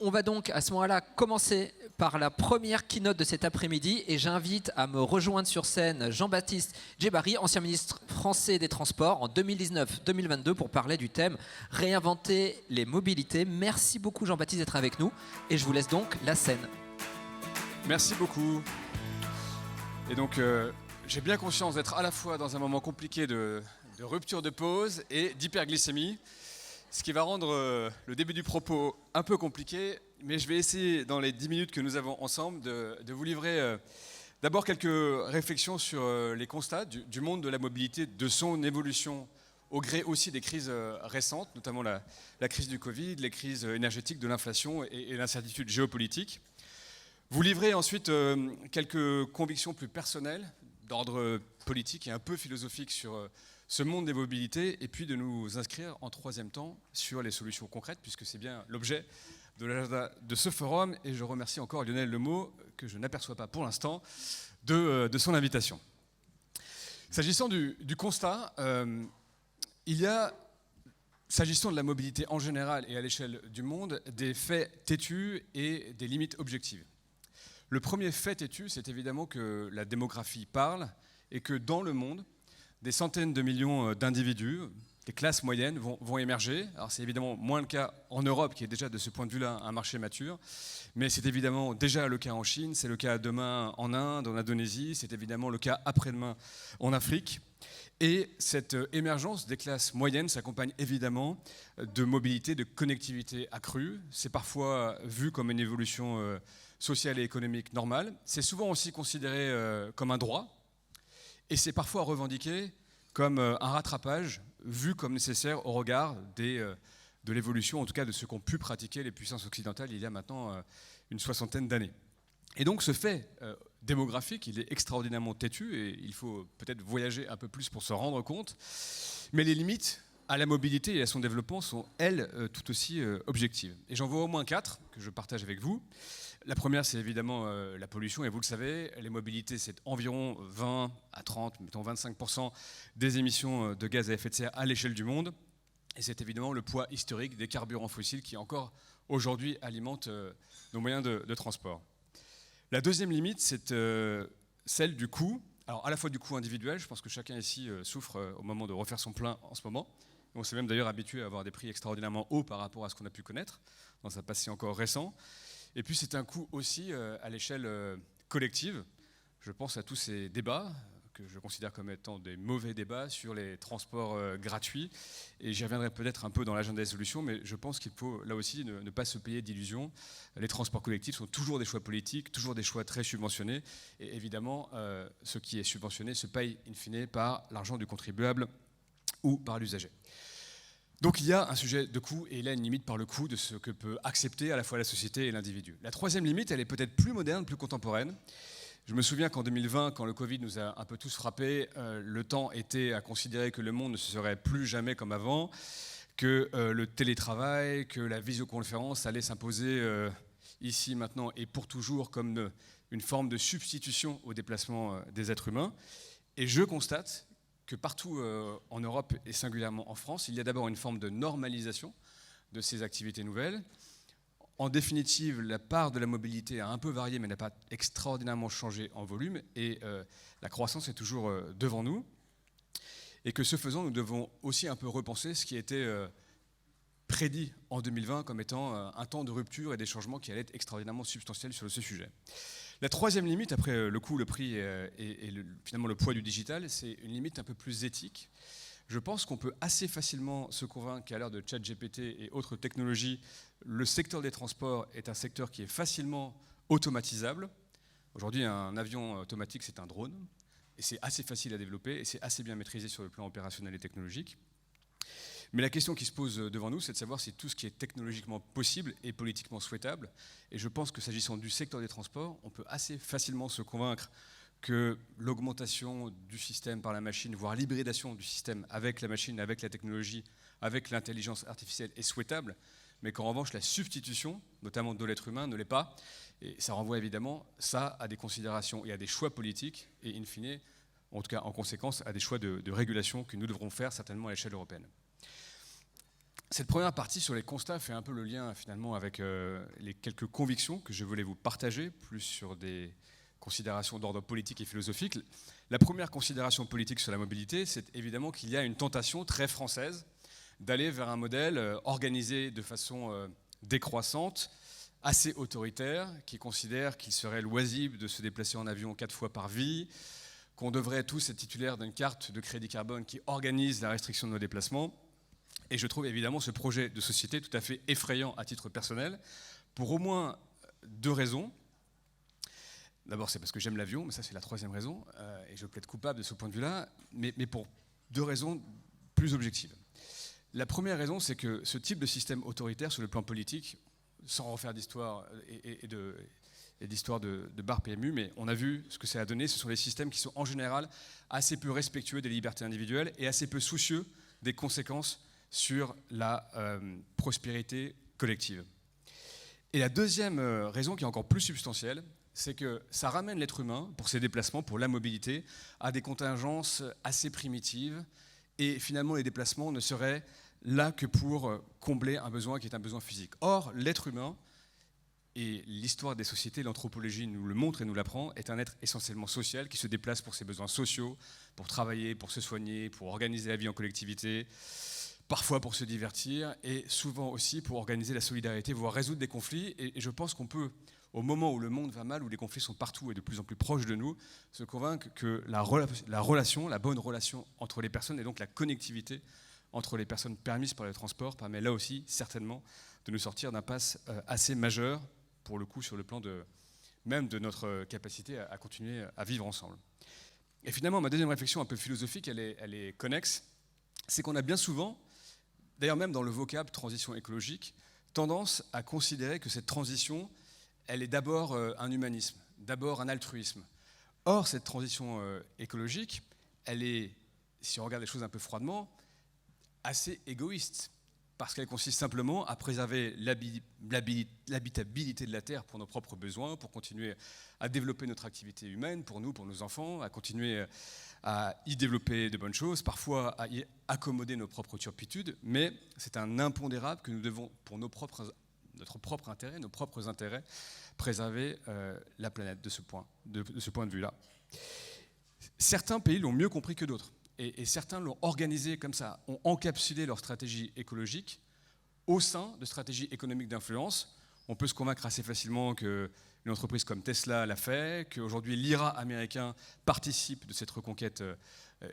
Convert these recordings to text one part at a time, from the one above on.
On va donc à ce moment-là commencer par la première keynote de cet après-midi et j'invite à me rejoindre sur scène Jean-Baptiste Djebbari, ancien ministre français des Transports en 2019-2022 pour parler du thème « Réinventer les mobilités ». Merci beaucoup Jean-Baptiste d'être avec nous et je vous laisse donc la scène. Merci beaucoup. Et donc j'ai bien conscience d'être à la fois dans un moment compliqué de rupture de pause et d'hyperglycémie. Ce qui va rendre le début du propos un peu compliqué, mais je vais essayer dans les 10 minutes que nous avons ensemble de vous livrer d'abord quelques réflexions sur les constats du monde de la mobilité, de son évolution au gré aussi des crises récentes, notamment la crise du Covid, les crises énergétiques, de l'inflation et l'incertitude géopolitique. Vous livrez ensuite quelques convictions plus personnelles, d'ordre politique et un peu philosophique sur ce monde des mobilités, et puis de nous inscrire en troisième temps sur les solutions concrètes, puisque c'est bien l'objet de l'agenda de ce forum, et je remercie encore Lionel Lemot, que je n'aperçois pas pour l'instant, de son invitation. S'agissant du constat, il y a, s'agissant de la mobilité en général et à l'échelle du monde, des faits têtus et des limites objectives. Le premier fait têtu, c'est évidemment que la démographie parle, et que dans le monde, des centaines de millions d'individus, des classes moyennes vont émerger. Alors c'est évidemment moins le cas en Europe, qui est déjà de ce point de vue-là un marché mature, mais c'est évidemment déjà le cas en Chine, c'est le cas demain en Inde, en Indonésie, c'est évidemment le cas après-demain en Afrique. Et cette émergence des classes moyennes s'accompagne évidemment de mobilité, de connectivité accrue. C'est parfois vu comme une évolution sociale et économique normale. C'est souvent aussi considéré comme un droit. Et c'est parfois revendiqué comme un rattrapage vu comme nécessaire au regard de l'évolution, en tout cas de ce qu'ont pu pratiquer les puissances occidentales il y a maintenant une soixantaine d'années. Et donc ce fait démographique, il est extraordinairement têtu et il faut peut-être voyager un peu plus pour s'en rendre compte. Mais les limites à la mobilité et à son développement sont, elles, tout aussi objectives. Et j'en vois au moins 4 que je partage avec vous. La première, c'est évidemment la pollution, et vous le savez, les mobilités, c'est environ 20 à 30, mettons 25% des émissions de gaz à effet de serre à l'échelle du monde. Et c'est évidemment le poids historique des carburants fossiles qui encore aujourd'hui alimentent nos moyens de transport. La deuxième limite, c'est celle du coût. Alors à la fois du coût individuel, je pense que chacun ici souffre au moment de refaire son plein en ce moment. On s'est même d'ailleurs habitué à avoir des prix extraordinairement hauts par rapport à ce qu'on a pu connaître dans un passé encore récent. Et puis c'est un coût aussi à l'échelle collective. Je pense à tous ces débats que je considère comme étant des mauvais débats sur les transports gratuits. Et j'y reviendrai peut-être un peu dans l'agenda des solutions, mais je pense qu'il faut là aussi ne pas se payer d'illusions. Les transports collectifs sont toujours des choix politiques, toujours des choix très subventionnés. Et évidemment, ce qui est subventionné se paye in fine par l'argent du contribuable ou par l'usager. Donc il y a un sujet de coût, et il y a une limite par le coût de ce que peut accepter à la fois la société et l'individu. La troisième limite, elle est peut-être plus moderne, plus contemporaine. Je me souviens qu'en 2020, quand le Covid nous a un peu tous frappés, le temps était à considérer que le monde ne serait plus jamais comme avant, que le télétravail, que la visioconférence allait s'imposer ici, maintenant et pour toujours comme une forme de substitution au déplacement des êtres humains. Et je constate que partout en Europe et singulièrement en France, il y a d'abord une forme de normalisation de ces activités nouvelles. En définitive, la part de la mobilité a un peu varié, mais n'a pas extraordinairement changé en volume, et la croissance est toujours devant nous. Et que ce faisant, nous devons aussi un peu repenser ce qui était prédit en 2020 comme étant un temps de rupture et des changements qui allaient être extraordinairement substantiels sur ce sujet. La troisième limite, après le coût, le prix et finalement le poids du digital, c'est une limite un peu plus éthique. Je pense qu'on peut assez facilement se convaincre qu'à l'heure de ChatGPT et autres technologies, le secteur des transports est un secteur qui est facilement automatisable. Aujourd'hui, un avion automatique, c'est un drone, et c'est assez facile à développer, et c'est assez bien maîtrisé sur le plan opérationnel et technologique. Mais la question qui se pose devant nous, c'est de savoir si tout ce qui est technologiquement possible est politiquement souhaitable. Et je pense que s'agissant du secteur des transports, on peut assez facilement se convaincre que l'augmentation du système par la machine, voire l'hybridation du système avec la machine, avec la technologie, avec l'intelligence artificielle est souhaitable, mais qu'en revanche la substitution, notamment de l'être humain, ne l'est pas. Et ça renvoie évidemment ça à des considérations et à des choix politiques, et in fine, en tout cas en conséquence, à des choix de régulation que nous devrons faire certainement à l'échelle européenne. Cette première partie sur les constats fait un peu le lien finalement avec les quelques convictions que je voulais vous partager, plus sur des considérations d'ordre politique et philosophique. La première considération politique sur la mobilité, c'est évidemment qu'il y a une tentation très française d'aller vers un modèle organisé de façon décroissante, assez autoritaire, qui considère qu'il serait loisible de se déplacer en avion 4 fois par vie, qu'on devrait tous être titulaires d'une carte de crédit carbone qui organise la restriction de nos déplacements. Et je trouve évidemment ce projet de société tout à fait effrayant à titre personnel, pour au moins 2 raisons. D'abord, c'est parce que j'aime l'avion, mais ça c'est la 3e raison, et je plaide coupable de ce point de vue-là, mais pour 2 raisons plus objectives. La première raison, c'est que ce type de système autoritaire sur le plan politique, sans refaire d'histoire et d'histoire de bar PMU, mais on a vu ce que ça a donné, ce sont des systèmes qui sont en général assez peu respectueux des libertés individuelles et assez peu soucieux des conséquences sur la prospérité collective. Et la deuxième raison, qui est encore plus substantielle, c'est que ça ramène l'être humain, pour ses déplacements, pour la mobilité, à des contingences assez primitives, et finalement les déplacements ne seraient là que pour combler un besoin qui est un besoin physique. Or, l'être humain, et l'histoire des sociétés, l'anthropologie nous le montre et nous l'apprend, est un être essentiellement social qui se déplace pour ses besoins sociaux, pour travailler, pour se soigner, pour organiser la vie en collectivité, parfois pour se divertir, et souvent aussi pour organiser la solidarité, voire résoudre des conflits. Et je pense qu'on peut, au moment où le monde va mal, où les conflits sont partout et de plus en plus proches de nous, se convaincre que la relation, la bonne relation entre les personnes, et donc la connectivité entre les personnes permises par le transport, permet là aussi certainement de nous sortir d'un passe assez majeur, pour le coup sur le plan même de notre capacité à continuer à vivre ensemble. Et finalement, ma deuxième réflexion un peu philosophique, elle est connexe, c'est qu'on a bien souvent, d'ailleurs même dans le vocable transition écologique, tendance à considérer que cette transition, elle est d'abord un humanisme, d'abord un altruisme. Or, cette transition écologique, elle est, si on regarde les choses un peu froidement, assez égoïste, parce qu'elle consiste simplement à préserver l'habitabilité de la Terre pour nos propres besoins, pour continuer à développer notre activité humaine, pour nous, pour nos enfants, à continuer à y développer de bonnes choses, parfois à y accommoder nos propres turpitudes, mais c'est un impondérable que nous devons, pour notre propre intérêt, nos propres intérêts, préserver la planète de ce point de vue-là. Certains pays l'ont mieux compris que d'autres. Et certains l'ont organisé comme ça, ont encapsulé leur stratégie écologique au sein de stratégies économiques d'influence. On peut se convaincre assez facilement qu'une entreprise comme Tesla l'a fait, qu'aujourd'hui l'IRA américain participe de cette reconquête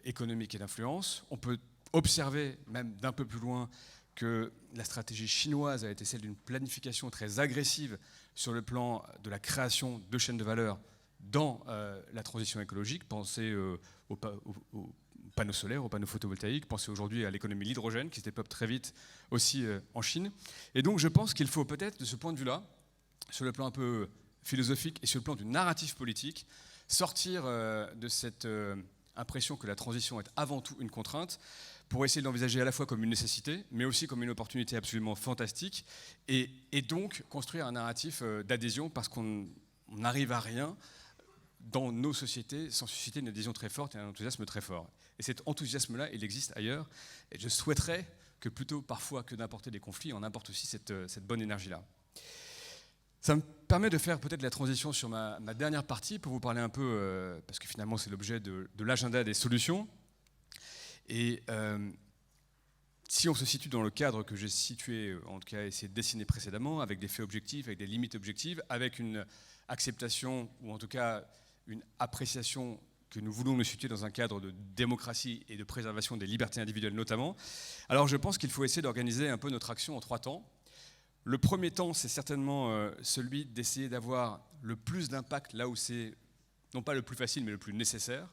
économique et d'influence. On peut observer, même d'un peu plus loin, que la stratégie chinoise a été celle d'une planification très agressive sur le plan de la création de chaînes de valeur dans la transition écologique. Pensez aux panneaux solaires, aux panneaux photovoltaïques, pensez aujourd'hui à l'économie de l'hydrogène qui se développe très vite aussi en Chine. Et donc je pense qu'il faut peut-être, de ce point de vue-là, sur le plan un peu philosophique et sur le plan du narratif politique, sortir de cette impression que la transition est avant tout une contrainte, pour essayer de l'envisager à la fois comme une nécessité, mais aussi comme une opportunité absolument fantastique, et donc construire un narratif d'adhésion, parce qu'on n'arrive à rien dans nos sociétés sans susciter une adhésion très forte et un enthousiasme très fort. Et cet enthousiasme-là, il existe ailleurs, et je souhaiterais que plutôt parfois que d'importer des conflits, on importe aussi cette bonne énergie-là. Ça me permet de faire peut-être la transition sur ma dernière partie pour vous parler un peu, parce que finalement c'est l'objet de l'agenda des solutions. Et si on se situe dans le cadre que j'ai situé, en tout cas essayé de dessiner précédemment, avec des faits objectifs, avec des limites objectives, avec une acceptation, ou en tout cas une appréciation que nous voulons nous situer dans un cadre de démocratie et de préservation des libertés individuelles notamment, alors je pense qu'il faut essayer d'organiser un peu notre action en 3 temps. Le premier temps, c'est certainement celui d'essayer d'avoir le plus d'impact là où c'est, non pas le plus facile, mais le plus nécessaire.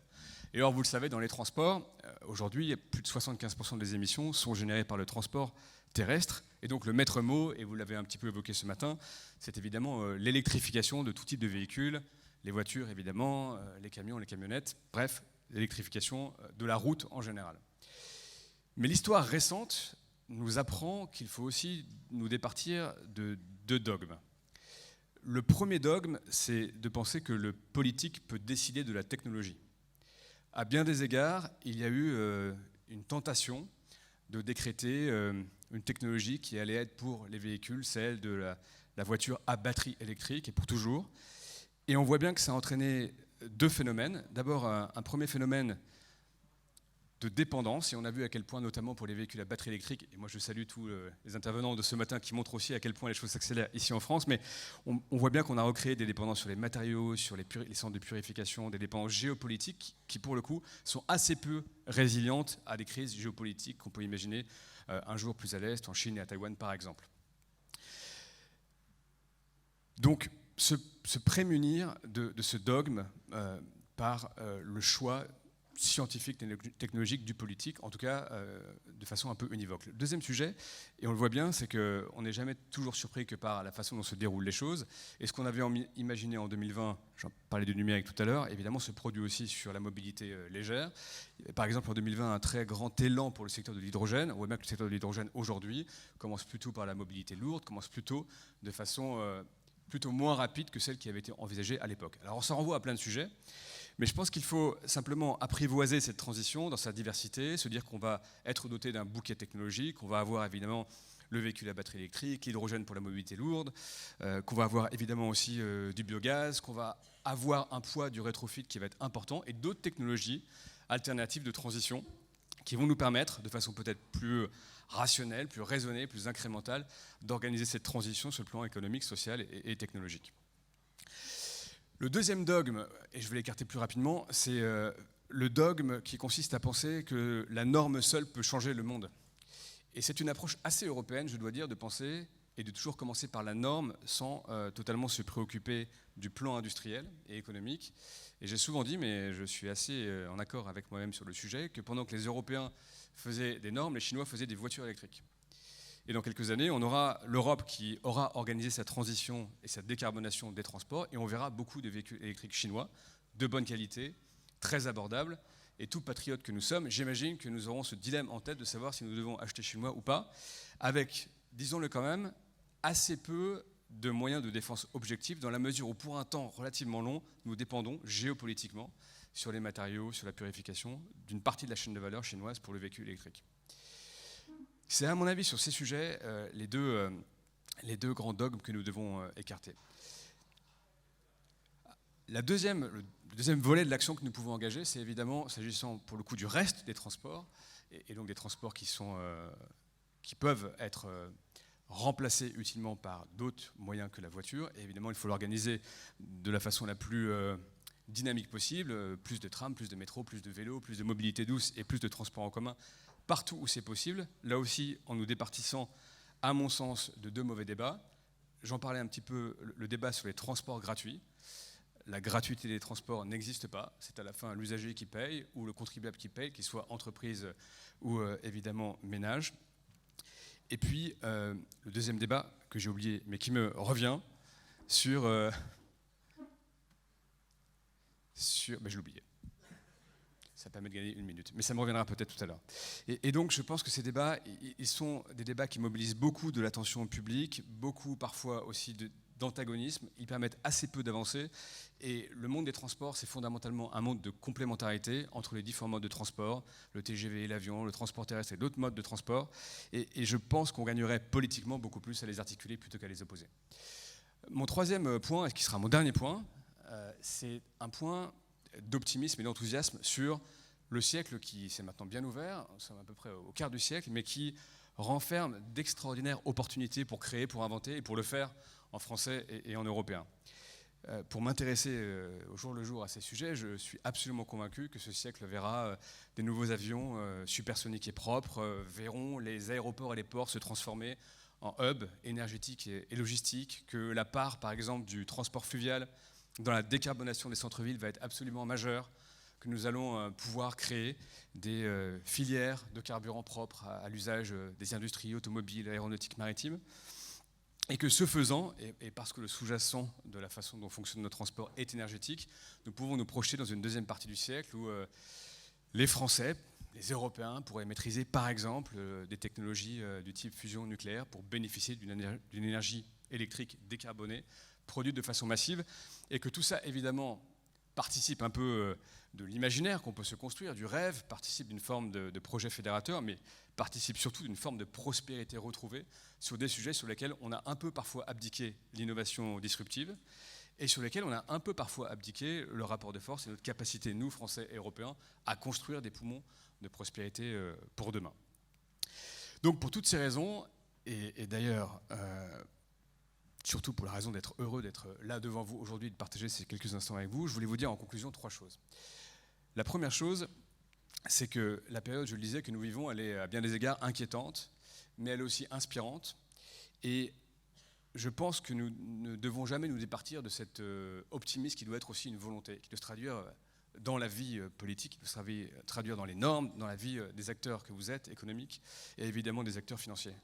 Et alors, vous le savez, dans les transports, aujourd'hui, plus de 75% des émissions sont générées par le transport terrestre. Et donc, le maître mot, et vous l'avez un petit peu évoqué ce matin, c'est évidemment l'électrification de tout type de véhicules, les voitures, évidemment, les camions, les camionnettes, bref, l'électrification de la route en général. Mais l'histoire récente nous apprend qu'il faut aussi nous départir de 2 dogmes. Le premier dogme, c'est de penser que le politique peut décider de la technologie. À bien des égards, il y a eu une tentation de décréter une technologie qui allait être pour les véhicules, celle de la voiture à batterie électrique et pour toujours. Et on voit bien que ça a entraîné deux phénomènes. D'abord, un premier phénomène de dépendance, et on a vu à quel point, notamment pour les véhicules à batterie électrique, et moi je salue tous les intervenants de ce matin qui montrent aussi à quel point les choses s'accélèrent ici en France, mais on voit bien qu'on a recréé des dépendances sur les matériaux, sur les centres de purification, des dépendances géopolitiques qui pour le coup sont assez peu résilientes à des crises géopolitiques qu'on peut imaginer un jour plus à l'est, en Chine et à Taïwan par exemple. Donc se prémunir de ce dogme par le choix scientifique, technologique du politique, en tout cas de façon un peu univoque. Le deuxième sujet, et on le voit bien, c'est qu'on n'est jamais toujours surpris que par la façon dont se déroulent les choses. Et ce qu'on avait imaginé en 2020, j'en parlais du numérique tout à l'heure, évidemment se produit aussi sur la mobilité légère. Par exemple, en 2020, un très grand élan pour le secteur de l'hydrogène. On voit bien que le secteur de l'hydrogène aujourd'hui commence plutôt par la mobilité lourde, commence plutôt de façon plutôt moins rapide que celle qui avait été envisagée à l'époque. Alors ça renvoie à plein de sujets. Mais je pense qu'il faut simplement apprivoiser cette transition dans sa diversité, se dire qu'on va être doté d'un bouquet technologique, qu'on va avoir évidemment le véhicule à batterie électrique, l'hydrogène pour la mobilité lourde, qu'on va avoir évidemment aussi du biogaz, qu'on va avoir un poids du rétrofit qui va être important et d'autres technologies alternatives de transition qui vont nous permettre, de façon peut-être plus rationnelle, plus raisonnée, plus incrémentale, d'organiser cette transition sur le plan économique, social et technologique. Le deuxième dogme, et je vais l'écarter plus rapidement, c'est le dogme qui consiste à penser que la norme seule peut changer le monde. Et c'est une approche assez européenne, je dois dire, de penser et de toujours commencer par la norme sans totalement se préoccuper du plan industriel et économique. Et j'ai souvent dit, mais je suis assez en accord avec moi-même sur le sujet, que pendant que les Européens faisaient des normes, les Chinois faisaient des voitures électriques. Et dans quelques années, on aura l'Europe qui aura organisé sa transition et sa décarbonation des transports, et on verra beaucoup de véhicules électriques chinois, de bonne qualité, très abordables. Et tout patriote que nous sommes, j'imagine que nous aurons ce dilemme en tête de savoir si nous devons acheter chinois ou pas, avec, disons-le quand même, assez peu de moyens de défense objectifs, dans la mesure où pour un temps relativement long, nous dépendons géopolitiquement sur les matériaux, sur la purification, d'une partie de la chaîne de valeur chinoise pour le véhicule électrique. C'est à mon avis sur ces sujets les deux grands dogmes que nous devons écarter. Le deuxième volet de l'action que nous pouvons engager, c'est évidemment, s'agissant pour le coup du reste des transports, et donc des transports qui peuvent être remplacés utilement par d'autres moyens que la voiture. Et évidemment, il faut l'organiser de la façon la plus dynamique possible, plus de trams, plus de métro, plus de vélos, plus de mobilité douce et plus de transports en commun, partout où c'est possible, là aussi en nous départissant, à mon sens, de deux mauvais débats. J'en parlais un petit peu, le débat sur les transports gratuits. La gratuité des transports n'existe pas, c'est à la fin l'usager qui paye ou le contribuable qui paye, qu'il soit entreprise ou évidemment ménage. Et puis le deuxième débat que j'ai oublié mais qui me revient sur je l'oubliais. Ça permet de gagner une minute, mais ça me reviendra peut-être tout à l'heure. Et donc je pense que ces débats, ils sont des débats qui mobilisent beaucoup de l'attention publique, beaucoup parfois aussi d'antagonisme, ils permettent assez peu d'avancer. Et le monde des transports, c'est fondamentalement un monde de complémentarité entre les différents modes de transport, le TGV, l'avion, le transport terrestre et d'autres modes de transport. Et je pense qu'on gagnerait politiquement beaucoup plus à les articuler plutôt qu'à les opposer. Mon troisième point, et qui sera mon dernier point, c'est un point d'optimisme et d'enthousiasme sur le siècle qui s'est maintenant bien ouvert, nous sommes à peu près au quart du siècle, mais qui renferme d'extraordinaires opportunités pour créer, pour inventer et pour le faire en français et en européen. Pour m'intéresser au jour le jour à ces sujets, je suis absolument convaincu que ce siècle verra des nouveaux avions supersoniques et propres, verront les aéroports et les ports se transformer en hub énergétique et logistique, que la part, par exemple, du transport fluvial dans la décarbonation des centres-villes va être absolument majeure, que nous allons pouvoir créer des filières de carburant propres à l'usage des industries automobiles, aéronautiques, maritimes, et que ce faisant, et parce que le sous-jacent de la façon dont fonctionne notre transport est énergétique, nous pouvons nous projeter dans une deuxième partie du siècle où les Français, les Européens pourraient maîtriser par exemple des technologies du type fusion nucléaire pour bénéficier d'une énergie électrique décarbonée, produite de façon massive, et que tout ça évidemment participe un peu de l'imaginaire qu'on peut se construire, du rêve, participe d'une forme de projet fédérateur, mais participe surtout d'une forme de prospérité retrouvée sur des sujets sur lesquels on a un peu parfois abdiqué l'innovation disruptive et sur lesquels on a un peu parfois abdiqué le rapport de force et notre capacité, nous, Français et Européens, à construire des poumons de prospérité pour demain. Donc pour toutes ces raisons, et d'ailleurs, surtout pour la raison d'être heureux d'être là devant vous aujourd'hui, de partager ces quelques instants avec vous, je voulais vous dire en conclusion 3 choses. La première chose, c'est que la période, je le disais, que nous vivons, elle est à bien des égards inquiétante, mais elle est aussi inspirante. Et je pense que nous ne devons jamais nous départir de cet optimisme qui doit être aussi une volonté, qui doit se traduire dans la vie politique, qui doit se traduire dans les normes, dans la vie des acteurs que vous êtes, économiques, et évidemment des acteurs financiers.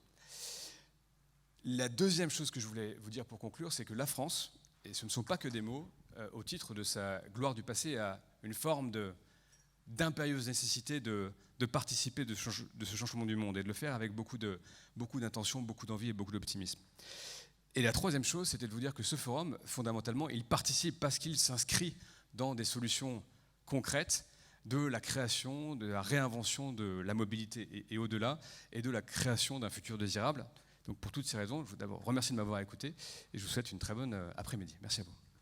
La deuxième chose que je voulais vous dire pour conclure, c'est que la France, et ce ne sont pas que des mots, au titre de sa gloire du passé, a une forme d'impérieuse nécessité de participer de ce changement du monde et de le faire avec beaucoup d'intention, beaucoup d'envie et beaucoup d'optimisme. Et la troisième chose, c'était de vous dire que ce forum, fondamentalement, il participe parce qu'il s'inscrit dans des solutions concrètes de la création, de la réinvention de la mobilité et au-delà, et de la création d'un futur désirable. Donc pour toutes ces raisons, je vous d'abord remercier de m'avoir écouté et je vous souhaite une très bonne après-midi. Merci à vous.